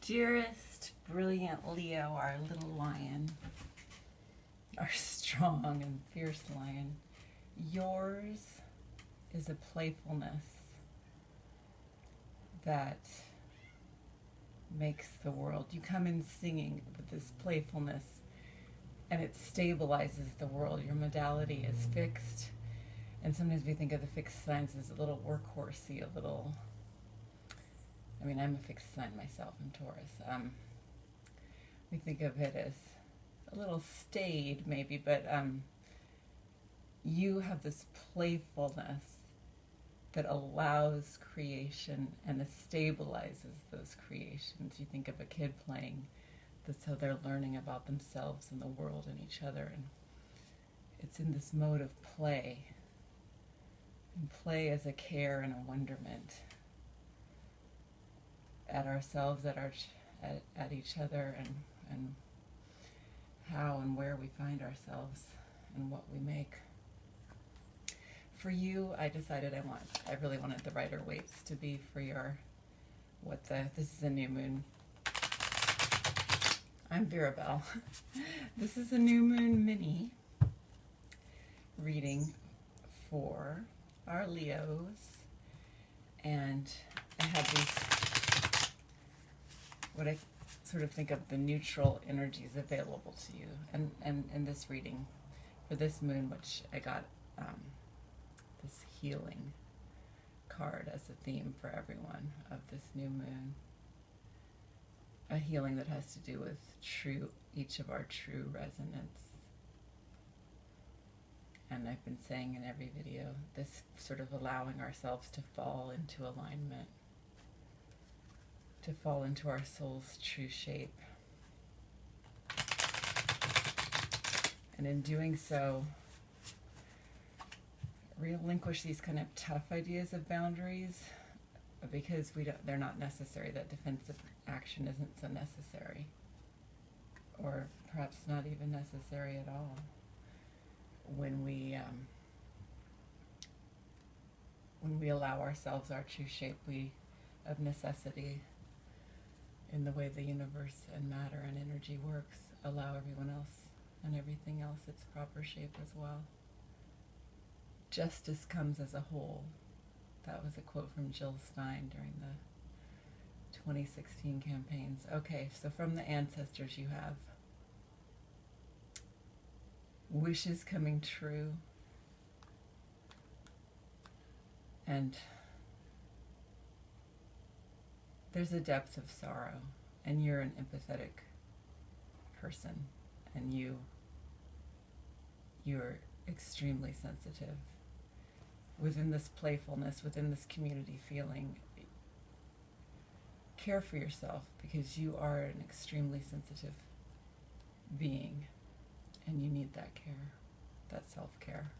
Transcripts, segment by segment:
Dearest, brilliant Leo, our little lion, our strong and fierce lion, yours is a playfulness that makes the world. You come in singing with this playfulness and it stabilizes the world. Your modality is fixed, and sometimes we think of the fixed signs as a little workhorsey, a little, I mean, I'm a fixed sign myself, I'm Taurus. We think of it as a little staid maybe, but you have this playfulness that allows creation and it stabilizes those creations. You think of a kid playing, that's how they're learning about themselves and the world and each other, and it's in this mode of play. And play as a care and a wonderment at ourselves, at each other, and how and where we find ourselves and what we make. For you, I decided I really wanted the Rider Waite to be for your, this is a new moon. I'm Verabel. This is a new moon mini reading for our Leos, and I have these, what I sort of think of the neutral energies available to you, and in this reading for this moon, which I got this healing card as a theme for everyone of this new moon, a healing that has to do with each of our true resonance. And I've been saying in every video, this sort of allowing ourselves to fall into alignment, to fall into our soul's true shape. And in doing so, relinquish these kind of tough ideas of boundaries, because they're not necessary. That defensive action isn't so necessary, or perhaps not even necessary at all. When we allow ourselves our true shape, we, of necessity, in the way the universe and matter and energy works, allow everyone else and everything else its proper shape as well. Justice comes as a whole. That was a quote from Jill Stein during the 2016 campaigns. Okay, so from the ancestors you have wishes coming true, and there's a depth of sorrow, and you're an empathetic person, and you're extremely sensitive. Within this playfulness, within this community feeling, care for yourself, because you are an extremely sensitive being, and you need that care, that self-care.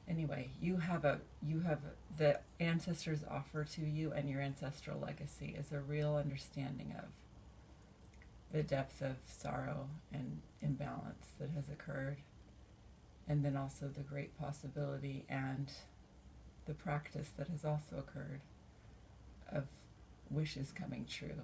Anyway, you have the ancestors offer to you, and your ancestral legacy is a real understanding of the depth of sorrow and imbalance that has occurred, and then also the great possibility and the practice that has also occurred of wishes coming true.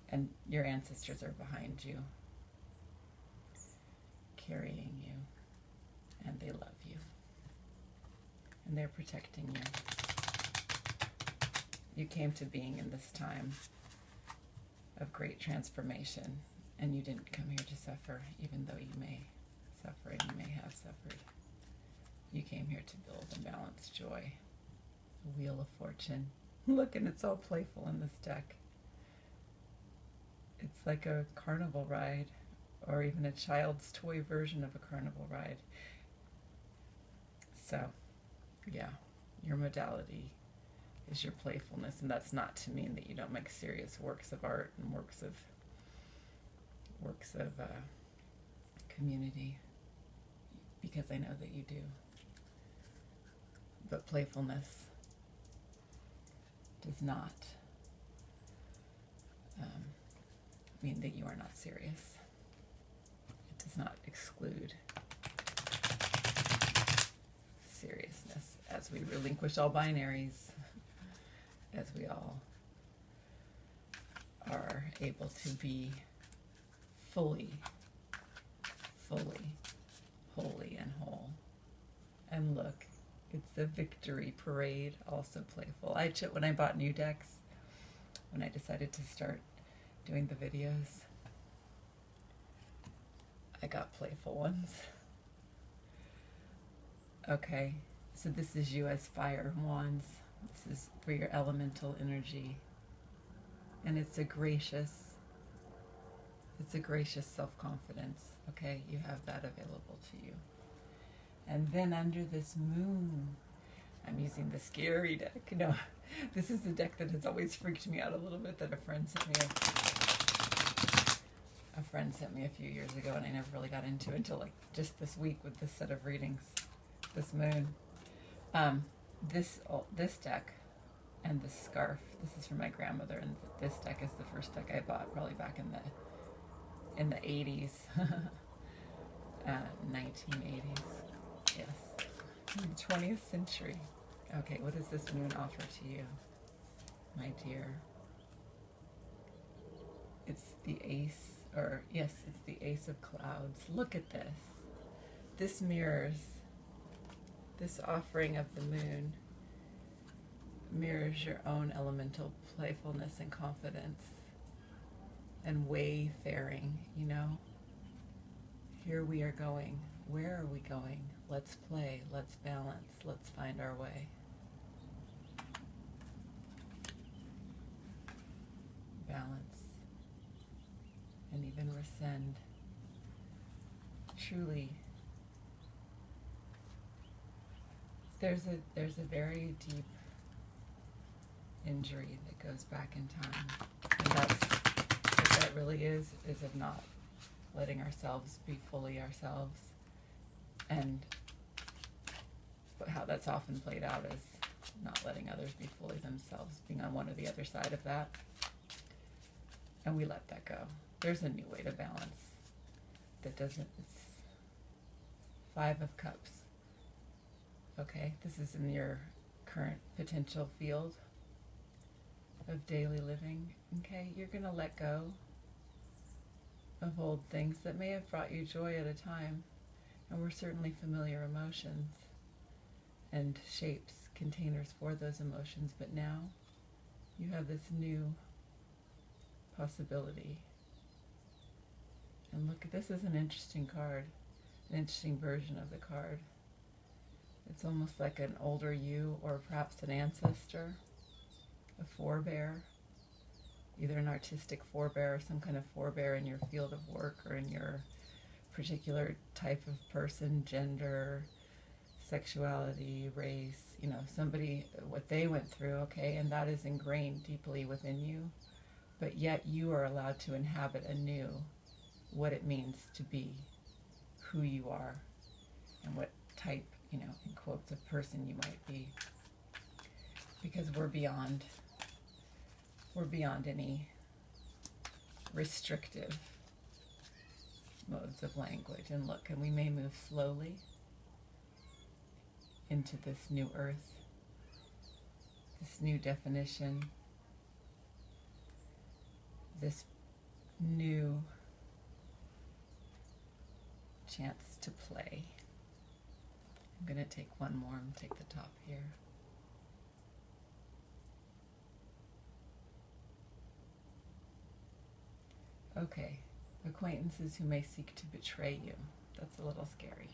And your ancestors are behind you, carrying you, and they love you, and they're protecting you. You came to being in this time of great transformation, and you didn't come here to suffer, even though you may suffer and you may have suffered. You came here to build and balance joy. The Wheel of Fortune. Look, and it's all playful in this deck. It's like a carnival ride, or even a child's toy version of a carnival ride. So, yeah, your modality is your playfulness, and that's not to mean that you don't make serious works of art and works of community, because I know that you do. But playfulness does not mean that you are not serious. It does not exclude seriousness, as we relinquish all binaries, as we all are able to be fully holy and whole. And look, it's the victory parade, also playful. When I bought new decks, when I decided to start doing the videos, I got playful ones. Okay, so this is you as fire wands. This is for your elemental energy. And it's a gracious self-confidence. Okay, you have that available to you. And then under this moon, I'm using the scary deck. No, this is the deck that has always freaked me out a little bit, that a friend sent me a few years ago, and I never really got into it until like just this week with this set of readings, this moon. This deck and this scarf, this is from my grandmother, and this deck is the first deck I bought probably back in the 80s, 1980s, yes, 20th century. Okay, what does this moon offer to you, my dear? It's the ace, it's the ace of clouds. Look at this. This mirrors, this offering of the moon mirrors your own elemental playfulness and confidence and wayfaring, you know? Here we are going. Where are we going? Let's play, let's balance, let's find our way. Balance. And even rescind. Truly, there's a very deep injury that goes back in time, and what that really is of not letting ourselves be fully ourselves, and how that's often played out is not letting others be fully themselves, being on one or the other side of that, and we let that go. There's a new way to balance that doesn't. It's 5 of Cups. Okay, this is in your current potential field of daily living. Okay, you're going to let go of old things that may have brought you joy at a time, and were certainly familiar emotions and shapes, containers for those emotions, but now you have this new possibility. And look, this is an interesting card, an interesting version of the card. It's almost like an older you, or perhaps an ancestor, a forebear, either an artistic forebear or some kind of forebear in your field of work or in your particular type of person, gender, sexuality, race, you know, somebody, what they went through, okay, and that is ingrained deeply within you, but yet you are allowed to inhabit anew what it means to be who you are and what type, you know, in quotes, of person you might be, because we're beyond any restrictive modes of language. And look, and we may move slowly into this new earth, this new definition, this new chance to play. I'm going to take one more and take the top here. Okay, acquaintances who may seek to betray you. That's a little scary.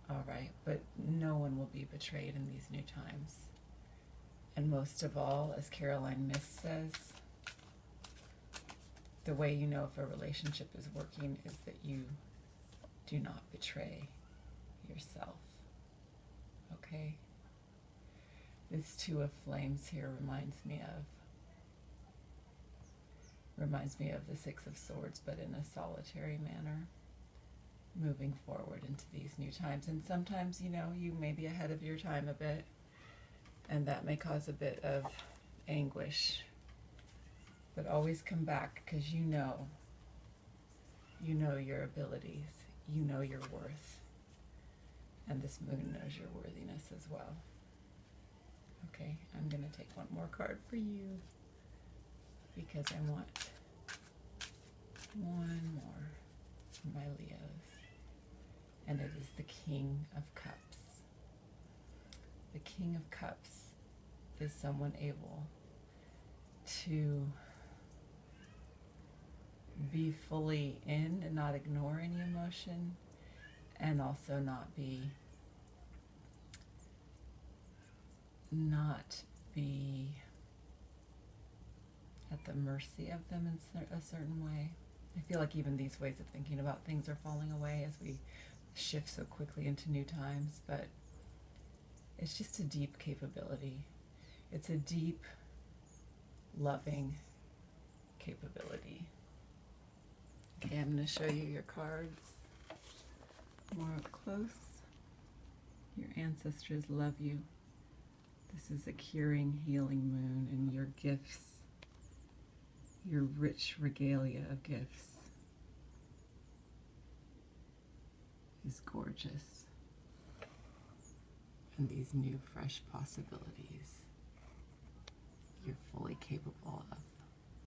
All right, but no one will be betrayed in these new times. And most of all, as Caroline Myss says, the way you know if a relationship is working is that you do not betray yourself. Okay? This 2 of Flames here reminds me of the 6 of Swords, but in a solitary manner, moving forward into these new times. And sometimes, you know, you may be ahead of your time a bit, and that may cause a bit of anguish, but always come back, because you know your abilities, you know your worth, and this moon knows your worthiness as well. Okay, I'm going to take one more card for you. because I want one more for my Leos. And it is the King of Cups. The King of Cups is someone able to be fully in and not ignore any emotion, and also not be at the mercy of them in a certain way. I feel like even these ways of thinking about things are falling away as we shift so quickly into new times, but it's just a deep capability. It's a deep, loving capability. Okay, I'm going to show you your cards more up close. Your ancestors love you. This is a curing, healing moon, and your gifts, your rich regalia of gifts, is gorgeous. And these new, fresh possibilities you're fully capable